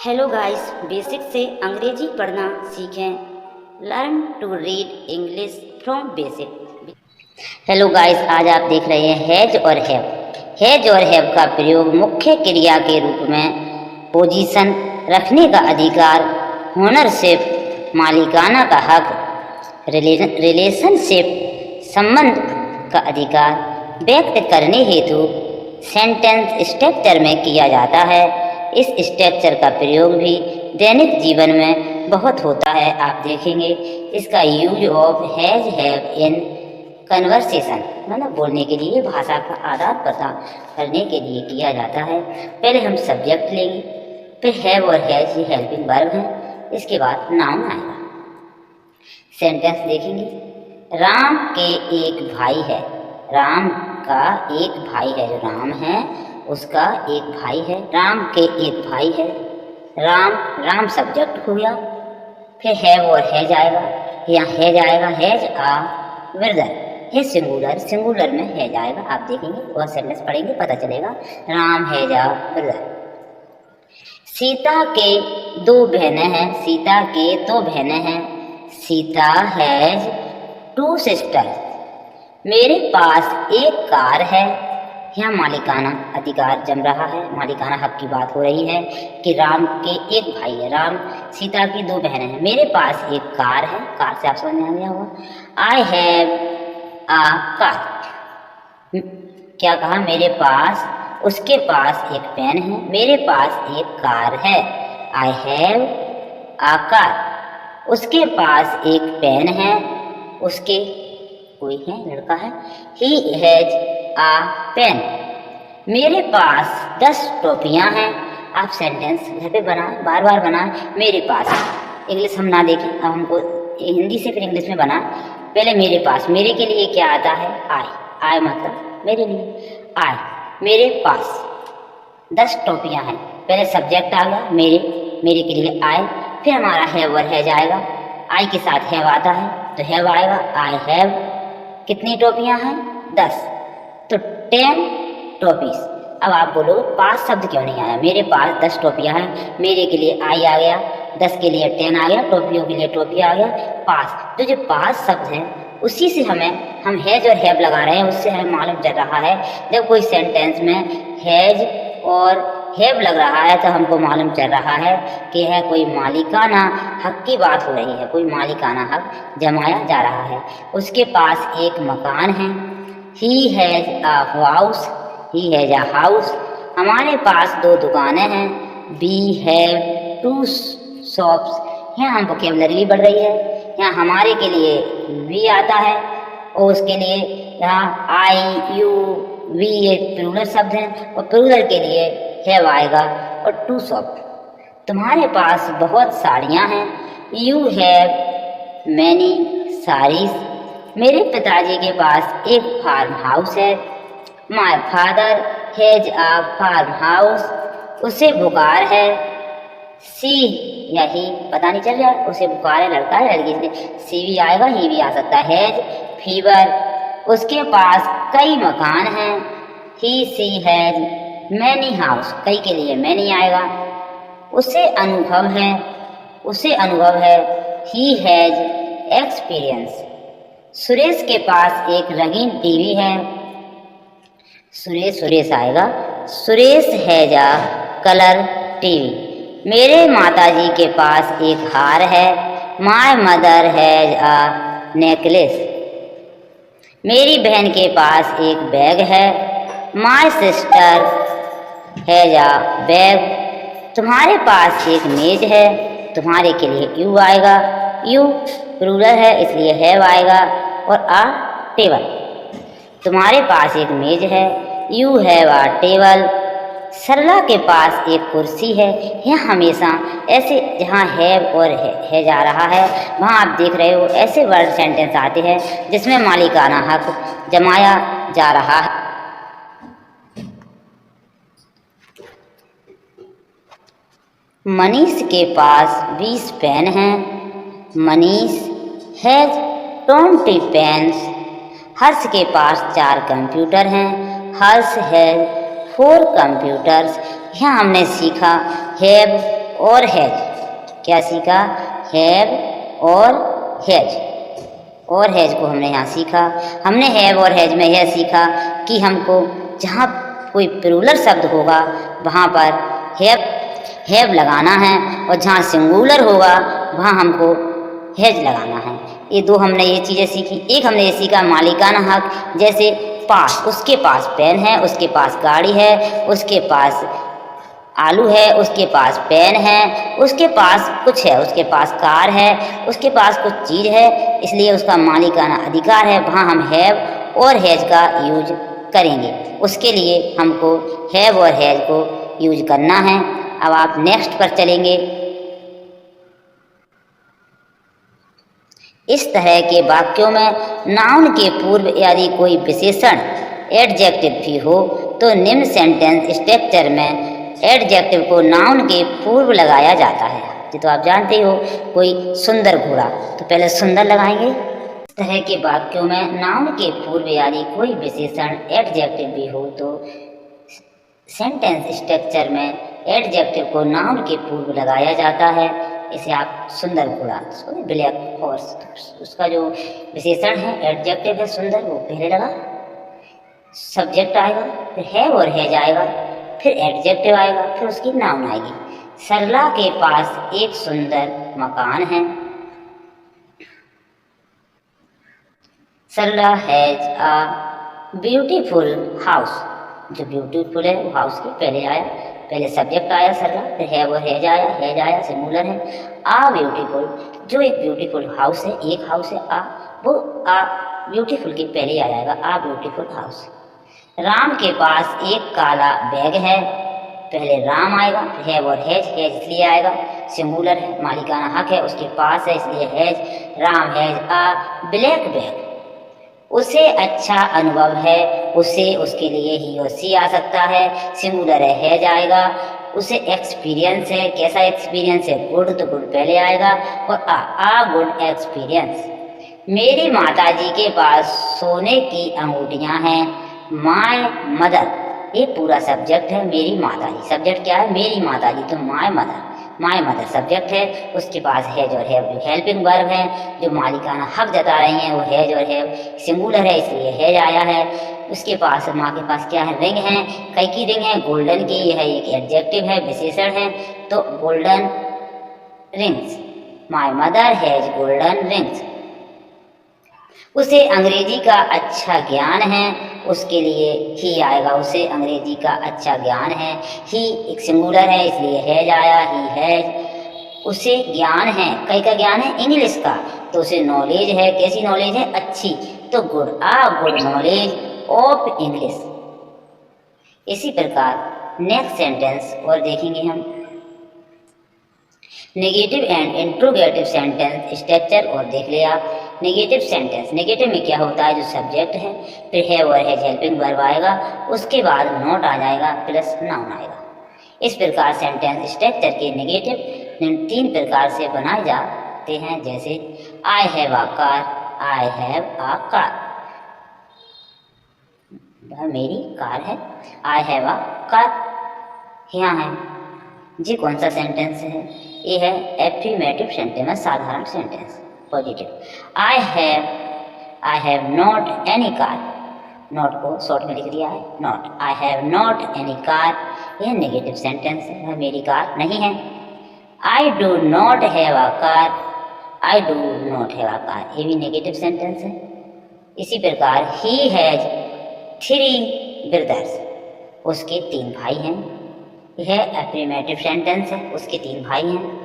Hello guys, basic से अंग्रेजी पढ़ना सीखें। Learn to read English from basic. Hello guys, आज आप देख रहे हैं हैज और हैव। हैज और हैव का प्रयोग मुख्य क्रिया के रूप में पोजीशन, रखने का अधिकार, ओनरशिप, मालिकाना का हक, रिलेशनशिप, संबंध का अधिकार व्यक्त करने हेतु सेंटेंस स्ट्रक्चर में किया जाता है। इस स्ट्रक्चर का प्रयोग भी दैनिक जीवन में बहुत होता है। आप देखेंगे इसका use of has have in conversation, मतलब बोलने के लिए, भाषा का आदान प्रदान करने के लिए किया जाता है। पहले हम सब्जेक्ट लेंगे, फिर हैव और हैज ये हेल्पिंग वर्ब हैं, इसके बाद नाउन आएगा। सेंटेंस देखेंगे, राम के एक भाई है। राम का एक भाई है, जो राम है उसका एक भाई है। राम के एक भाई है। राम सब्जेक्ट हो गया। फिर हैव और हैज आएगा। यहाँ हैज आएगा, हैज आ ब्रदर। है सिंगुलर में हैज आएगा। आप देखेंगे और सेंटेंस पढ़ेंगे पता चलेगा। Ram has a brother. Sita के दो बहनें हैं। सीता के दो बहनें हैं। Sita has two sisters. मेरे पास एक कार है। यहाँ मालिकाना अधिकार जम रहा है, मालिकाना हक की बात हो रही है कि राम के एक भाई है, राम सीता की दो बहनें हैं। मेरे पास एक कार है। कार से आप समझ में आ गया होगा। I have a car. क्या कहा? मेरे पास, उसके पास एक पेन है। मेरे पास एक कार है। I have a car. उसके पास एक पेन है। उसके कोई है, लड़का है। He has a pen. मेरे पास 10 टोपियां हैं। आप सेंटेंस घर पे बनाएं, बार बार बनाएं। मेरे पास, इंग्लिश हम ना देखें, अब हमको हिंदी से फिर इंग्लिश में बनाएं। पहले मेरे पास, मेरे के लिए क्या आता है? आई। आई मतलब मेरे लिए। आई, मेरे पास 10 टोपियां हैं। पहले सब्जेक्ट आ गया मेरे के लिए आई। फिर हमारा हैव और हैज आएगा। आई के साथ हैव आता है तो हैव आएगा। आई हैव कितनी टोपियां हैं? 10, तो 10 टोपीज। अब आप बोलोगे पास शब्द क्यों नहीं आया? मेरे पास 10 टोपियां हैं। मेरे के लिए आई आ गया, 10 के लिए 10 आ गया, टोपियों के लिए टोपी आ गया। पास, तो जो पास शब्द है उसी से हम हैज और हैव लगा रहे हैं, उससे हमें मालूम चल रहा है जब कोई सेंटेंस में हैज और हैव लग रहा है तो हमको मालूम चल रहा है कि यह कोई मालिकाना हक की बात हो रही है, कोई मालिकाना हक जमाया जा रहा है। उसके पास एक मकान है। He has a house. He has a house. हमारे पास 2 दुकानें हैं। We have 2 shops. यहाँ हम वोकेबलरी बढ़ रही है। यहाँ हमारे के लिए we आता है और उसके लिए यहाँ I, you, we ये प्लूरल शब्द हैं और प्लूरल के लिए have आएगा और 2 shop। तुम्हारे पास बहुत साड़ियाँ हैं। You have many sarees. मेरे पिताजी के पास एक फार्म हाउस है। My father has a farm house. उसे बुखार है। सी या ही पता नहीं चल रहा है, उसे बुखार है, लड़का है, लड़की से सी भी आएगा, ही भी आ सकता है। Has fever. उसके पास कई मकान हैं। ही सी हैज मैनी हाउस। कई के लिए मैनी आएगा। उसे अनुभव है। He has experience. सुरेश के पास एक रंगीन टीवी है। सुरेश आएगा। Suresh has a colour TV. मेरे माताजी के पास एक हार है। My mother has a necklace. मेरी बहन के पास एक बैग है। My sister has a bag. तुम्हारे पास एक मेज है। तुम्हारे के लिए यू आएगा। यू प्लूरल है इसलिए हैव आएगा और आ टेबल। तुम्हारे पास एक मेज है। You have a table. Sarla के पास एक कुर्सी है। यह हमेशा ऐसे जहाँ हैव और है जा रहा है वहाँ आप देख रहे हो ऐसे वर्ड सेंटेंस आते हैं जिसमें मालिकाना हक जमाया जा रहा है। मनीष के पास 20 पेन हैं। Manish has 20 pens. हर्ष के पास 4 कंप्यूटर हैं। हर्ष हैज 4 कंप्यूटर्स। यहाँ हमने सीखा हैव और हैज। क्या सीखा? हैव और हैज। और हैज को हमने यहाँ सीखा। हमने हैव और हैज में यह सीखा कि हमको जहाँ कोई प्लूरल शब्द होगा वहाँ पर हैव लगाना है, और जहाँ सिंगुलर होगा वहाँ हमको हैज लगाना है। ये दो हमने ये चीज़ें सीखी। एक हमने ये सीखा मालिकाना हक, जैसे पास, उसके पास पेन है, उसके पास गाड़ी है, उसके पास आलू है, उसके पास पेन है, उसके पास कुछ है, उसके पास कार है, उसके पास कुछ चीज़ है, इसलिए उसका मालिकाना अधिकार है। वहाँ हम हैव और हैज का यूज करेंगे। उसके लिए हमको हैव और हैज को यूज करना है। अब आप नेक्स्ट पर चलेंगे। इस तरह के वाक्यों में नाउन के पूर्व यदि कोई विशेषण एडजेक्टिव भी हो तो निम्न सेंटेंस स्ट्रक्चर में एडजेक्टिव को नाउन के पूर्व लगाया जाता है। ये तो आप जानते हो, कोई सुंदर घोड़ा तो पहले सुंदर लगाएंगे। इस तरह के वाक्यों में नाउन के पूर्व यदि कोई विशेषण एडजेक्टिव भी हो तो सेंटेंस स्ट्रक्चर में एडजेक्टिव को नाउन के पूर्व लगाया जाता है। इसे आप सुंदर घोड़ा, ब्लैक हॉर्स, उसका जो विशेषण है एडजेक्टिव है सुंदर, वो पहले लगा, सब्जेक्ट आएगा, फिर हैव और हैज आएगा, फिर एडजेक्टिव आएगा, फिर उसकी नाउन आएगी। सरला के पास एक सुंदर मकान है। सरला हैज अ ब्यूटीफुल हाउस। जो ब्यूटीफुल है वो हाउस के पहले आया, पहले सब्जेक्ट आया सरला, फिर हैव और हैज आया, सिंगुलर है। आ ब्यूटीफुल, जो एक ब्यूटीफुल हाउस है, एक हाउस है आ, वो आ ब्यूटीफुल के पहले आ जाएगा, आ ब्यूटीफुल हाउस। राम के पास एक काला बैग है, पहले राम आएगा, हैव और हैज इसलिए आएगा, सिंगुलर है, मालिकाना हक है, उसके पास है इसलिए has. Ram has a black bag. उसे अच्छा अनुभव है, उसे, उसके लिए ही और सी आ सकता है, सिंगुलर है, हैज आएगा। उसे एक्सपीरियंस है, कैसा एक्सपीरियंस है, गुड, तो गुड पहले आएगा, और आ गुड एक्सपीरियंस। मेरी माताजी के पास सोने की अंगूठियां हैं। माय मदर, ये पूरा सब्जेक्ट है, मेरी माताजी। सब्जेक्ट क्या है? मेरी माताजी, तो माय मदर सब्जेक्ट है। उसके पास हैज और हैव जो हेल्पिंग वर्ब है, जो मालिकाना हक जता रही हैं, वो हैज और हैव सिंगुलर है इसलिए हैज आया है। उसके पास, माँ के पास क्या है? रिंग है, कई की रिंग है, गोल्डन की, यह एक एडजेक्टिव है, विशेषण है, तो golden rings. My mother has golden rings. उसे अंग्रेजी का अच्छा ज्ञान है, उसके लिए ही आएगा, उसे अंग्रेजी का अच्छा ज्ञान है। ही एक सिंगुलर है इसलिए हैज आया, ही हैज। उसे ज्ञान है, कई का ज्ञान है? इंग्लिश का, तो उसे नॉलेज है, कैसी नॉलेज है? अच्छी, तो good, good knowledge of English. इसी प्रकार नेक्स्ट सेंटेंस और देखेंगे हम। Negative and interrogative sentence structure और देख लिया। नेगेटिव सेंटेंस, नेगेटिव में क्या होता है? जो सब्जेक्ट है, फिर हैव और हैज हेल्पिंग वर्ब आएगा, उसके बाद नॉट आ जाएगा, प्लस नाउन आएगा। इस प्रकार सेंटेंस स्ट्रक्चर के नेगेटिव 3 प्रकार से बनाए जाते हैं, जैसे आई have a car, I have a car, मेरी कार है, आई हैव अ कार। यहाँ है जी, कौन सा सेंटेंस है? ये है एफर्मेटिव सेंटेंस, साधारण sentence, positive. I have not any car, not को शॉर्ट में लिख दिया है, not, I have not any car, यह नेगेटिव सेंटेंस है, मेरी कार नहीं है। I do not have a car, I do not have a car, ये भी नेगेटिव सेंटेंस है। इसी प्रकार ही हैज 3 ब्रदर्स, उसके 3 भाई हैं, यह एफर्मेटिव सेंटेंस है, उसके 3 भाई हैं।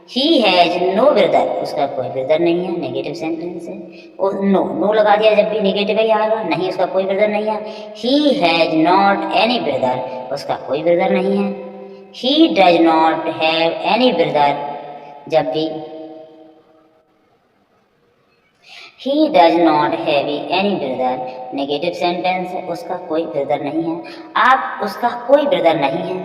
ही हैज नो ब्रदर, उसका कोई ब्रदर नहीं है, नेगेटिव सेंटेंस है। और नो लगा दिया जब भी नेगेटिव ही आएगा, नहीं, उसका कोई ब्रदर नहीं है। He has not any brother, उसका कोई ब्रदर नहीं है। He does not have any brother, जब भी he does not have any brother negative sentence है, उसका कोई ब्रदर नहीं है। आप उसका कोई ब्रदर नहीं है,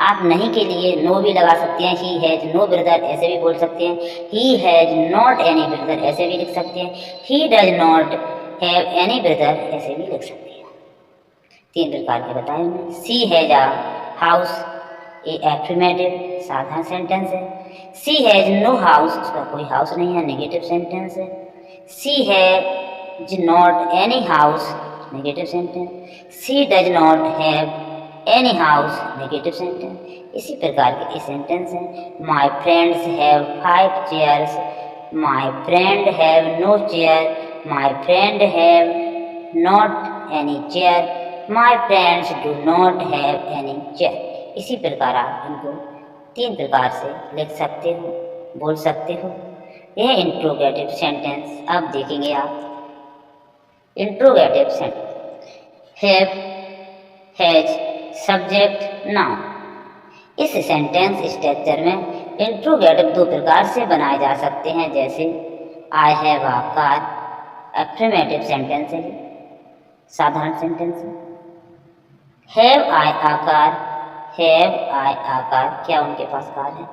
आप नहीं के लिए नो भी लगा सकते हैं, ही हैज नो ब्रदर ऐसे भी बोल सकते हैं, he has not any brother ऐसे भी लिख सकते हैं, he does not have any brother ऐसे भी लिख सकते हैं। 3 प्रकार के बताए हमने। सी हैज अ हाउस, ये एफर्मेटिव साधारण सेंटेंस है। सी हैज नो हाउस, उसका कोई हाउस नहीं है, नेगेटिव सेंटेंस है। She has not any house, negative sentence. She does not have any house, negative sentence. इसी प्रकार के ये सेंटेंस हैं। My friends have 5 chairs, my friend have no chair, my friend have not any chair, my friends do not have any chair. इसी प्रकार आप इनको 3 प्रकार से लिख सकते हो, बोल सकते हो। यह इंट्रोगेटिव सेंटेंस अब देखेंगे आप। Interrogative sentence have, has, subject, noun. इस सेंटेंस स्ट्रक्चर में इंट्रोगेटिव 2 प्रकार से बनाए जा सकते हैं, जैसे आई have a car, affirmative sentence है, साधारण सेंटेंस है। Have I a car, have I a car, क्या उनके पास कार है?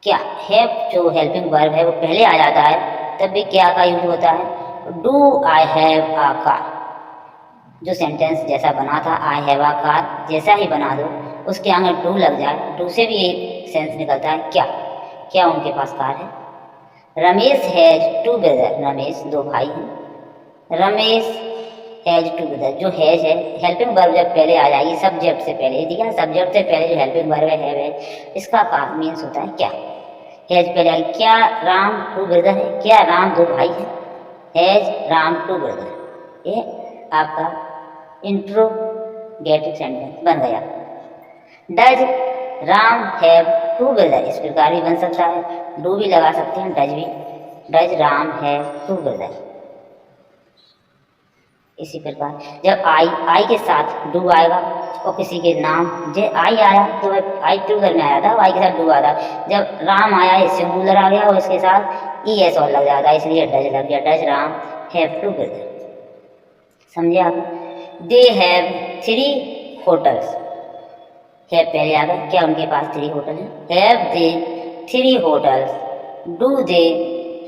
क्या हैव जो हेल्पिंग वर्ब है वो पहले आ जाता है, तब भी क्या का यूज होता है। Do I have a car, जो सेंटेंस जैसा बना था आई हैव अ कार, जैसा ही बना दो उसके आगे डू लग जाए, डू से भी एक सेंस निकलता है क्या, क्या उनके पास कार है। रमेश हैज 2 ब्रदर, रमेश 2 भाई हैं। रमेश हैज 2 ब्रदर, जो हैज है हेल्पिंग वर्ब जब पहले आ जाएगी सब्जेक्ट से पहले, ठीक है, सब्जेक्ट से पहले जो हेल्पिंग वर्ब है इसका काम मीन्स होता है क्या। हैज पहले आएगी, क्या राम 2 ब्रदर है, क्या राम 2 भाई है। हैज राम 2 ब्रदर, ये आपका इंट्रोगेटिव सेंटेंस बन गया। डज राम हैव 2 ब्रदर, इस प्रकार भी बन सकता है, डू भी लगा सकते हैं, डज भी, डज राम हैव 2 ब्रदर। इसी प्रकार जब आई के साथ डू आएगा और किसी के नाम जे आई आया तो आई प्लूरल में आया था, आई के साथ डू आया था। जब राम आया ये सिंगुलर आ गया और इसके साथ ई एस और लग जाता है, इसलिए डज लग गया, डज राम हैव 2 ब्रदर। समझे आप। दे हैव 3 होटल्स, हैव पहले आ गया, क्या उनके पास 3 होटल है। Have they 3 hotels, do they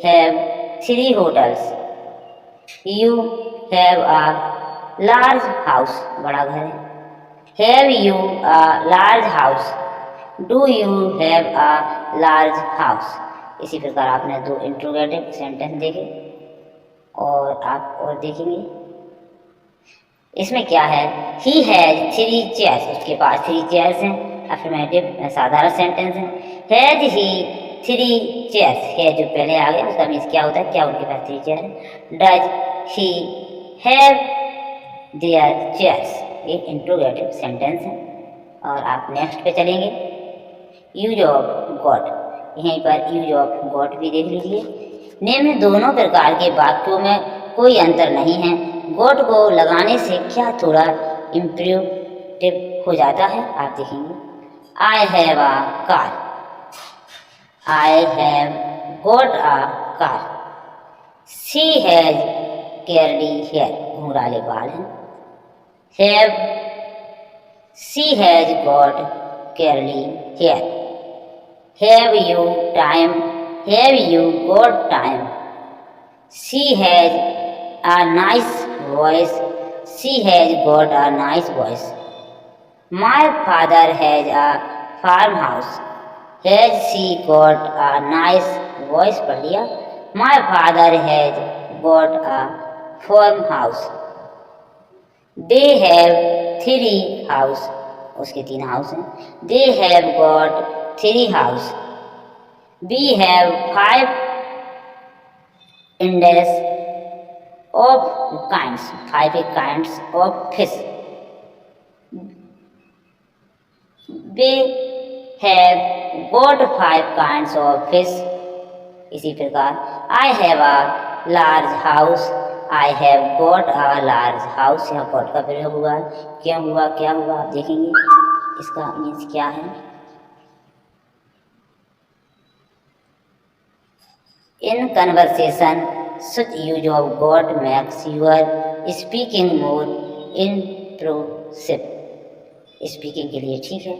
have 3 hotels. You have a large house, बड़ा घर है। Have you a large house, do you have a large house. इसी प्रकार आपने 2 इंट्रोगेटिव सेंटेंस देखे और आप और देखेंगे। इसमें क्या है, ही हैज 3 चेयर्स, उसके पास 3 चेयर्स हैं, अफर्मेटिव साधारण सेंटेंस है। हैज ही 3 चेयर्स, है जो पहले आ गया उसका मीन्स क्या होता है, क्या उनके पास 3 चेयर है। Does he have their chairs, ये इंट्रोगेटिव सेंटेंस है। और आप नेक्स्ट पे चलेंगे। यूज ऑफ गॉट, यहीं पर यूज ऑफ गॉट भी देख लीजिए। निम्न दोनों प्रकार के वाक्यों में कोई अंतर नहीं है। गॉट को लगाने से क्या थोड़ा इम्प्रूव हो जाता है, आप देखेंगे। I have a car, I have got a car. She has curly hair, घुंघराले बाल हैं। Have, she has got curly hair. Have you time, have you got time. She has a nice voice, she has got a nice voice. My father has a farmhouse, has she got a nice voice, पढ़ लिया। My father has got a farmhouse. They have 3 house, उसके 3 house हैं। They have got 3 house. We have 5 Indians of kinds, 5 kinds of fish. We have got 5 kinds of fish. इसी प्रकार I have a large house, I have got a large house, यहाँ got का प्रयोग हुआ है, क्यों हुआ, क्या हुआ, आप देखेंगे इसका मीन्स क्या है। In conversation, such use of got makes your speaking more impressive. Speaking के लिए ठीक है।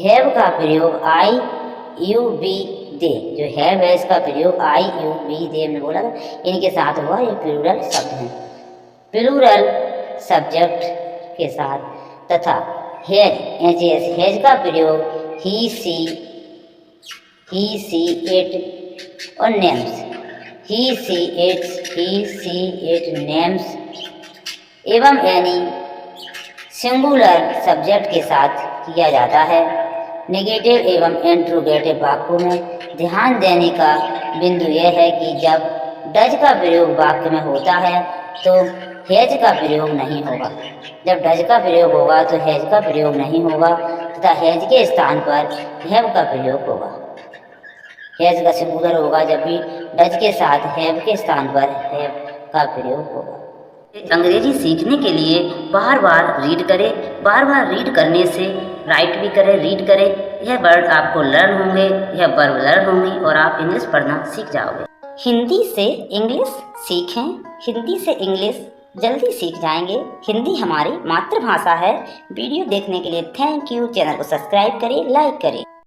हैव का प्रयोग आई यू बी दे, जो हैव है इसका प्रयोग आई यू बी दे में बोला इनके साथ हुआ, ये प्लूरल शब्द हैं। प्लूरल सब्जेक्ट के साथ तथा हैज हैज का प्रयोग ही सी इट और names, he see it names एवं एनी सिंगुलर सब्जेक्ट के साथ किया जाता है। नेगेटिव एवं इंट्रोगेटिव वाक्यों में ध्यान देने का बिंदु यह है कि जब डज का प्रयोग वाक्य में होता है तो हैज का प्रयोग नहीं होगा। जब डज का प्रयोग होगा तो हैज का प्रयोग नहीं होगा तथा हैज के स्थान पर हैव का प्रयोग होगा। हैज का सिंगुलर होगा जब भी डज के साथ हैव के स्थान पर हैव का प्रयोग होगा। अंग्रेजी सीखने के लिए बार बार रीड करें, बार बार रीड करने से राइट भी करें, रीड करें, यह वर्ड आपको लर्न होंगे, यह वर्ब लर्न होंगी और आप इंग्लिश पढ़ना सीख जाओगे। हिंदी से इंग्लिश सीखें, हिंदी से इंग्लिश जल्दी सीख जाएंगे। हिंदी हमारी मातृभाषा है। वीडियो देखने के लिए थैंक यू। चैनल को सब्सक्राइब करें, लाइक करें।